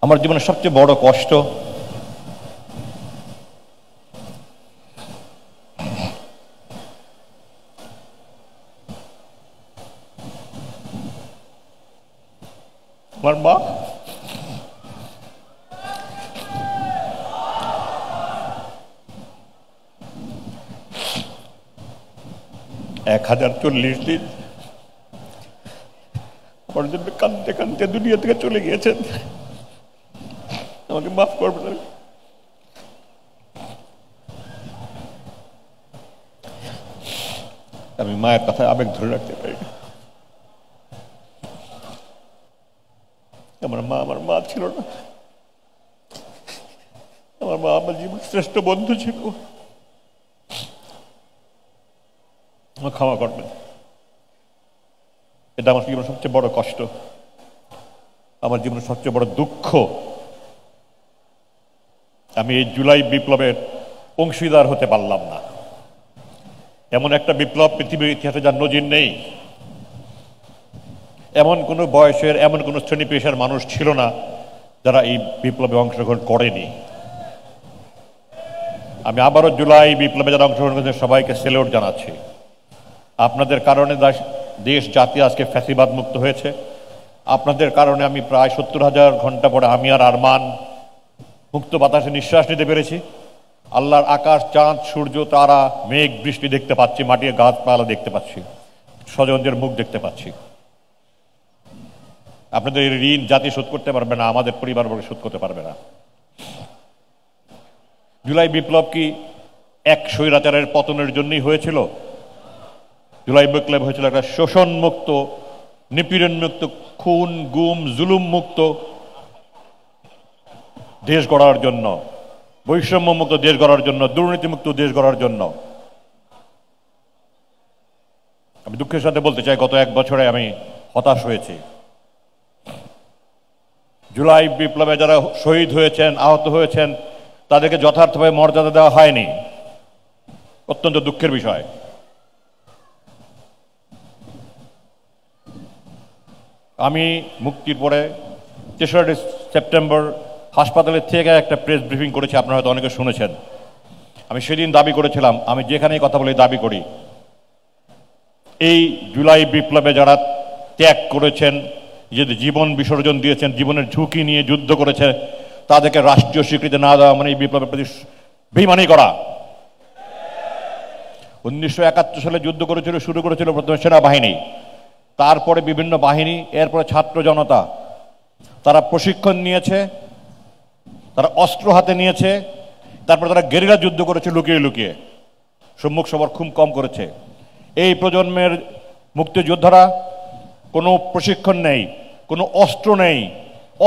আমার জীবনের সবচেয়ে বড় কষ্ট আমার মা 1040 দিন আমার জন্য কাঁদতে কাঁদতে দুনিয়া থেকে চলে গিয়েছেন। আমাকে মাফ করবেন। আমি মায়ের কথায় আবেগ ধরে রাখতে পারি না। আমার মা ছিল না। আমার মা আমার জীবন শ্রেষ্ঠ বন্ধু ছিল। আমার ক্ষমা করবেন। এটা আমার জীবনের সবচেয়ে বড় কষ্ট, আমার জীবনের সবচেয়ে বড় দুঃখ। আমি এই জুলাই বিপ্লবের অংশীদার হতে পারলাম না। এমন একটা বিপ্লব পৃথিবীর ইতিহাসে যার নজির নেই। এমন কোনো বয়সের, এমন কোনো শ্রেণী পেশার মানুষ ছিল না যারা এই বিপ্লবে অংশগ্রহণ করেনি। আমি আবারও জুলাই বিপ্লবে যারা অংশগ্রহণ করেছেন সবাইকে সেলুট জানাচ্ছি। আপনাদের কারণে দেশ জাতি আজকে ফ্যাসিবাদ মুক্ত হয়েছে। আপনাদের কারণে আমি প্রায় 70,000 ঘন্টা পরে আমি আর আরমান মুক্ত বাতাসে নিঃশ্বাস নিতে পেরেছি। আল্লাহর আকাশ, চাঁদ, সূর্য, তারা, মেঘ, বৃষ্টি দেখতে পাচ্ছি, মাটির গাছপালা দেখতে পাচ্ছি, স্বজনদের মুখ দেখতে পাচ্ছি। আপনাদের ঋণ জাতি শোধ করতে পারবে না, আমাদের পরিবারবর্গ শোধ করতে পারবে না। জুলাই বিপ্লব কি এক স্বৈরাচারের পতনের জন্যই হয়েছিল? জুলাই বিপ্লব হয়েছিল একটা শোষণ মুক্ত, নিপীড়ন মুক্ত, খুন, গুম, জুলুম মুক্ত দেশ গড়ার জন্য, বৈষম্য মুক্ত দেশ গড়ার জন্য, দুর্নীতিমুক্ত দেশ গড়ার জন্য। আমি দুঃখের সাথে বলতে চাই, গত 1 বছরে আমি হতাশ হয়েছি। জুলাই বিপ্লবে যারা শহীদ হয়েছেন, আহত হয়েছেন, তাদেরকে যথার্থভাবে মর্যাদা দেওয়া হয়নি। অত্যন্ত দুঃখের বিষয়। আমি মুক্তির পরে 3রা সেপ্টেম্বর হাসপাতালের থেকে একটা প্রেস ব্রিফিং করেছি, আপনারা হয়তো অনেকে শুনেছেন। আমি সেদিন দাবি করেছিলাম, আমি যেখানেই কথা বলে দাবি করি, এই জুলাই বিপ্লবে যারা ত্যাগ করেছেন, নিজেদের জীবন বিসর্জন দিয়েছেন, জীবনের ঝুঁকি নিয়ে যুদ্ধ করেছে, তাদেরকে রাষ্ট্রীয় স্বীকৃতি না দেওয়া মানে এই বিপ্লবের প্রতি বেইমানি করা। 1971 সালে যুদ্ধ শুরু করেছিল প্রথমে সেনাবাহিনী, তারপরে বিভিন্ন বাহিনী, এরপরে ছাত্র জনতা। তারা প্রশিক্ষণ নিয়েছে, তারা অস্ত্র হাতে নিয়েছে, তারপরে তারা গেরিলা যুদ্ধ করেছে লুকিয়ে লুকিয়ে, সম্মুখ সবার খুব কম করেছে। এই প্রজন্মের মুক্তিযোদ্ধারা কোনো প্রশিক্ষণ নেই, কোনো অস্ত্র নেই,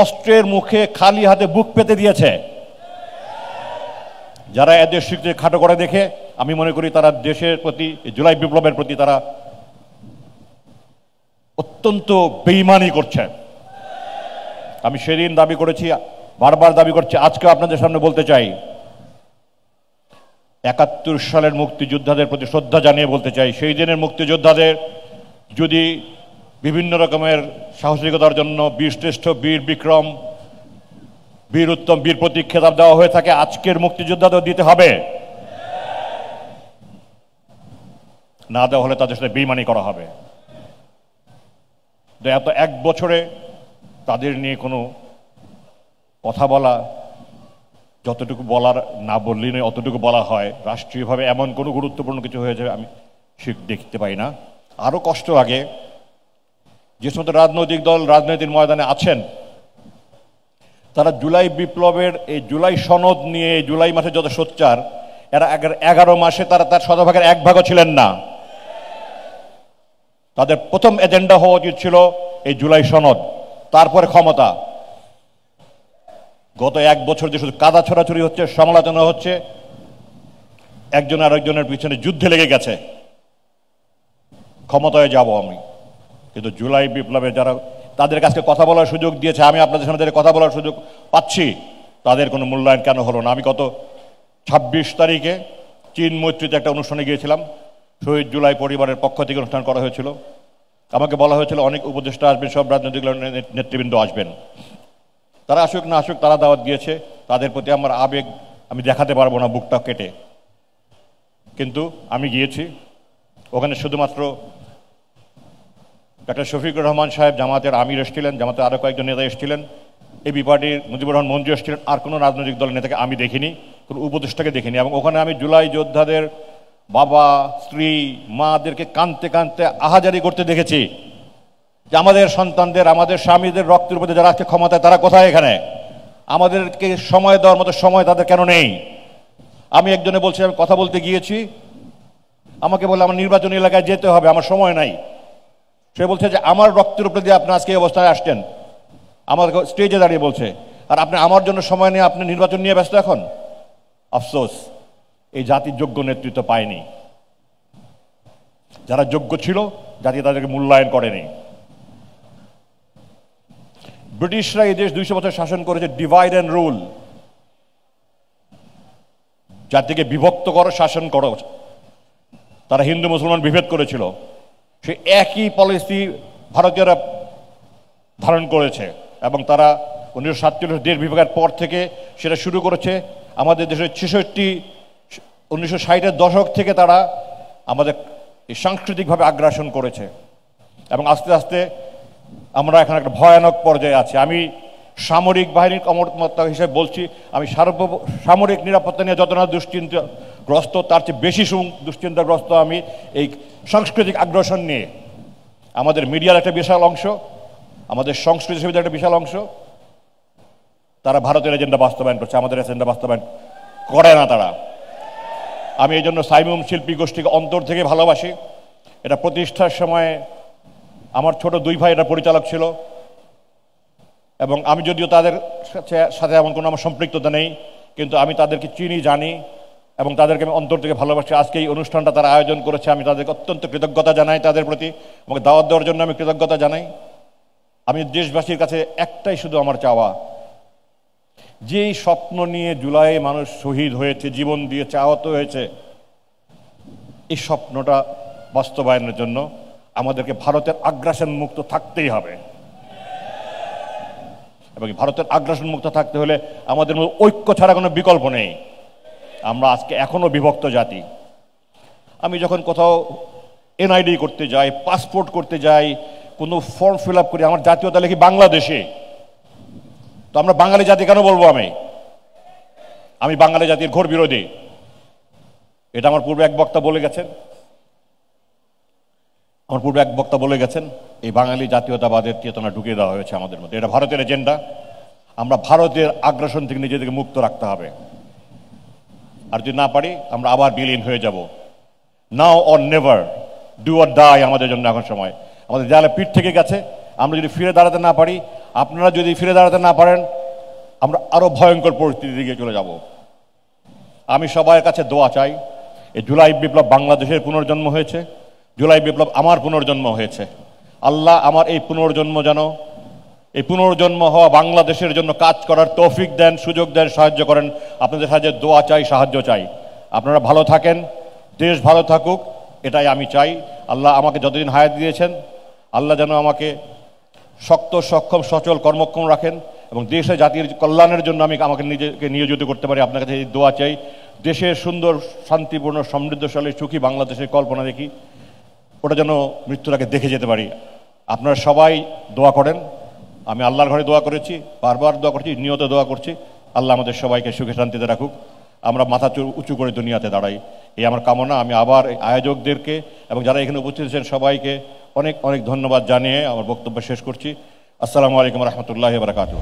অস্ত্রের মুখে খালি হাতে বুক পেতে দিয়েছে। যারা এদের স্বীকৃতি খাটো করে দেখে, আমি মনে করি তারা দেশের প্রতি, জুলাই বিপ্লবের প্রতি তারা অত্যন্ত বেইমানি করছে। আমি সেদিন দাবি করেছি, বারবার দাবি করছি, আজকে আপনাদের সামনে বলতে চাই, 71 সালের মুক্তিযোদ্ধাদের প্রতি শ্রদ্ধা জানিয়ে বলতে চাই, সেই দিনের মুক্তিযোদ্ধাদের যদি বিভিন্ন রকমের সাহসিকতার জন্য বীর শ্রেষ্ঠ, বীর বিক্রম, বীর উত্তম, বীর প্রতীক খেতাব দেওয়া হয়ে থাকে, আজকের মুক্তিযোদ্ধাদের দিতে হবে। না দেওয়া হলে তাদের সাথে বেইমানি করা হবে। এত 1 বছরে তাদের নিয়ে কোনো কথা বলা, যতটুকু বলার না বললেই নয় অতটুকু বলা হয়, রাষ্ট্রীয়ভাবে এমন কোনো গুরুত্বপূর্ণ কিছু হয়ে যাবে আমি দেখতে পাই না। আরো কষ্ট লাগে, যে সমস্ত রাজনৈতিক দল রাজনীতির ময়দানে আছেন, তারা জুলাই বিপ্লবের এই জুলাই সনদ নিয়ে জুলাই মাসে যত সোচ্চার, এরা 11 মাসে তারা তার শতভাগের 1 ভাগও ছিলেন না। তাদের প্রথম এজেন্ডা হওয়া উচিত ছিল এই জুলাই সনদ, তারপরে ক্ষমতা। গত 1 বছর যে শুধু কাদা ছড়াছড়ি হচ্ছে, সমালোচনা হচ্ছে, একজন আরেকজনের পিছনে যুদ্ধে লেগে গেছে, ক্ষমতায় যাব আমি। কিন্তু জুলাই বিপ্লবে যারা তাদের কাছে কথা বলার সুযোগ দিয়েছে, আমি আপনাদের সামনে কথা বলার সুযোগ পাচ্ছি, তাদের কোনো মূল্যায়ন কেন হলো না? আমি গত 26 তারিখে চীন মৈত্রীতে একটা অনুষ্ঠানে গিয়েছিলাম, শহীদ জুলাই পরিবারের পক্ষ থেকে অনুষ্ঠান করা হয়েছিল। আমাকে বলা হয়েছিল অনেক উপদেষ্টা আসবেন, সব রাজনৈতিক নেতৃবৃন্দ আসবেন। তারা আসুক না আসুক, তারা দাওয়াত দিয়েছে, তাদের প্রতি আমার আবেগ আমি দেখাতে পারবো না বুকটা কেটে, কিন্তু আমি গিয়েছি। ওখানে শুধুমাত্র ডক্টর শফিকুর রহমান সাহেব, জামাতের আমির এসেছিলেন, জামাতের আরও কয়েকজন নেতা এসেছিলেন, এবি পার্টির মুজিবুর রহমান মঞ্জু এসেছিলেন, আর কোনো রাজনৈতিক দলের নেতাকে আমি দেখিনি, কোনো উপদেষ্টাকে দেখিনি। এবং ওখানে আমি জুলাই যোদ্ধাদের বাবা, স্ত্রী, মাদেরকে কাঁদতে কাঁদতে আহাজারি করতে দেখেছি যে আমাদের সন্তানদের, আমাদের স্বামীদের রক্তের উপরে যারা আজকে ক্ষমতায়, তারা কোথায়? এখানে আমাদেরকে সময় দেওয়ার মতো সময় তাদের কেন নেই? আমি একজনে বলছি, আমি কথা বলতে গিয়েছি, আমাকে বলে আমার নির্বাচনী এলাকায় যেতে হবে, আমার সময় নাই। সে বলছে যে আমার রক্তের উপরে দিয়ে আপনি আজকে এই অবস্থায় আসছেন, আমার স্টেজে দাঁড়িয়ে বলছে, আর আপনি আমার জন্য সময় নিয়ে আপনি নির্বাচন নিয়ে ব্যস্ত এখন। আফসোস, এই জাতির যোগ্য নেতৃত্ব পায়নি। যারা যোগ্য ছিল, জাতি তাদেরকে মূল্যায়ন করেনি। ব্রিটিশরা এই দেশ 200 বছর শাসন করেছে ডিভাইড অ্যান্ড রুল, জাতিকে বিভক্ত করো, শাসন করো। তারা হিন্দু মুসলমান বিভেদ করেছিল, সে একই পলিসি ভারতীয়রা ধারণ করেছে, এবং তারা 1947 দেশ বিভাগের পর থেকে সেটা শুরু করেছে। আমাদের দেশের 1960-এর দশক থেকে তারা আমাদের সাংস্কৃতিকভাবে আগ্রাসন করেছে, এবং আস্তে আস্তে আমরা এখন একটা ভয়ানক পর্যায়ে আছি। আমি সামরিক বাহিনীর কর্মকর্তা হিসেবে বলছি, আমি সামরিক নিরাপত্তা নিয়ে যত না দুশ্চিন্তাগ্রস্ত, তার চেয়ে বেশি দুশ্চিন্তাগ্রস্ত আমি এই সাংস্কৃতিক আগ্রাসন নিয়ে। আমাদের মিডিয়ার একটা বিশাল অংশ, আমাদের সংস্কৃতি সুবিধার একটা বিশাল অংশ, তারা ভারতের এজেন্ডা বাস্তবায়ন করছে, আমাদের এজেন্ডা বাস্তবায়ন করে না তারা। আমি এই জন্য সাইমুম শিল্পী গোষ্ঠীকে অন্তর থেকে ভালোবাসি। এটা প্রতিষ্ঠার সময় আমার ছোট 2 ভাই এটা পরিচালক ছিল, এবং আমি যদিও তাদের সাথে এমন কোনো আমার সম্পৃক্ততা নেই, কিন্তু আমি তাদেরকে চিনি, জানি, এবং তাদেরকে আমি অন্তর থেকে ভালোবাসি। আজকে এই অনুষ্ঠানটা তারা আয়োজন করেছে, আমি তাদেরকে অত্যন্ত কৃতজ্ঞতা জানাই, তাদের প্রতি আমাকে দাওয়াত দেওয়ার জন্য আমি কৃতজ্ঞতা জানাই। আমি দেশবাসীর কাছে একটাই শুধু আমার চাওয়া, যেই স্বপ্ন নিয়ে জুলাই মানুষ শহীদ হয়েছে, জীবন দিয়েছে, আহত হয়েছে, এই স্বপ্নটা বাস্তবায়নের জন্য আমাদেরকে ভারতের আগ্রাসন মুক্ত থাকতেই হবে। এবং ভারতের আগ্রাসন মুক্ত থাকতে হলে আমাদের মধ্যে ঐক্য ছাড়া কোনো বিকল্প নেই। আমরা আজকে এখনো বিভক্ত জাতি। আমি যখন কোথাও এনআইডি করতে যাই, পাসপোর্ট করতে যাই, কোনো ফর্ম ফিল আপ করি, আমার জাতীয়তা লিখি বাংলাদেশে। তো আমরা বাঙালি জাতি কেন বলবো? আমি বাঙালি জাতির ঘোর বিরোধী। এটা আমার পূর্বে এক বক্তা বলে গেছেন, এই বাঙালি জাতীয়তাবাদের চেতনা ঢুকিয়ে দেওয়া হয়েছে আমাদের মধ্যে। এটা ভারতের এজেন্ডা। আমরা ভারতের আগ্রাসন থেকে নিজেদেরকে মুক্ত রাখতে হবে, আর যদি না পারি আমরা আবার বিলীন হয়ে যাব। Now or never, do or die আমাদের জন্য এখন সময়। আমাদের দেয়ালে পিঠ থেকে গেছে, আমরা যদি ফিরে দাঁড়াতে না পারি, আপনারা যদি ফিরে দাঁড়াতে না পারেন, আমরা আরো ভয়ঙ্কর পরিস্থিতির দিকে চলে যাব। আমি সবার কাছে দোয়া চাই। এই জুলাই বিপ্লব বাংলাদেশের পুনর্জন্ম হয়েছে, জুলাই বিপ্লব আমার পুনর্জন্ম হয়েছে। আল্লাহ আমার এই পুনর্জন্ম হওয়া বাংলাদেশের জন্য কাজ করার তৌফিক দেন, সুযোগ দেন, সাহায্য করেন। আপনাদের সাহায্যে দোয়া চাই, সাহায্য চাই। আপনারা ভালো থাকেন, দেশ ভালো থাকুক, এটাই আমি চাই। আল্লাহ আমাকে যতদিন হায়াত দিয়েছেন, আল্লাহ যেন আমাকে শক্ত, সক্ষম, সচল, কর্মক্ষম রাখেন, এবং দেশে জাতির কল্যাণের জন্য আমাকে নিজেকে নিয়োজিত করতে পারি। আপনার কাছে এই দোয়া চাই। দেশের সুন্দর, শান্তিপূর্ণ, সমৃদ্ধশালী, সুখী বাংলাদেশের কল্পনা দেখি, ওটা যেন মৃত্যুর আগে দেখে যেতে পারি। আপনারা সবাই দোয়া করেন। আমি আল্লাহর ঘরে দোয়া করেছি, বারবার দোয়া করছি, নিয়ত দোয়া করছি। আল্লাহ আমাদের সবাইকে সুখে শান্তিতে রাখুক, আমরা মাথা উঁচু করে দুনিয়াতে দাঁড়াই, এই আমার কামনা। আমি আবার আয়োজকদেরকে এবং যারা এখানে উপস্থিত আছেন সবাইকে অনেক অনেক ধন্যবাদ জানিয়ে আমার বক্তব্য শেষ করছি। আসসালামু আলাইকুম রহমতুল্লাহি ওয়া বারাকাতুহু।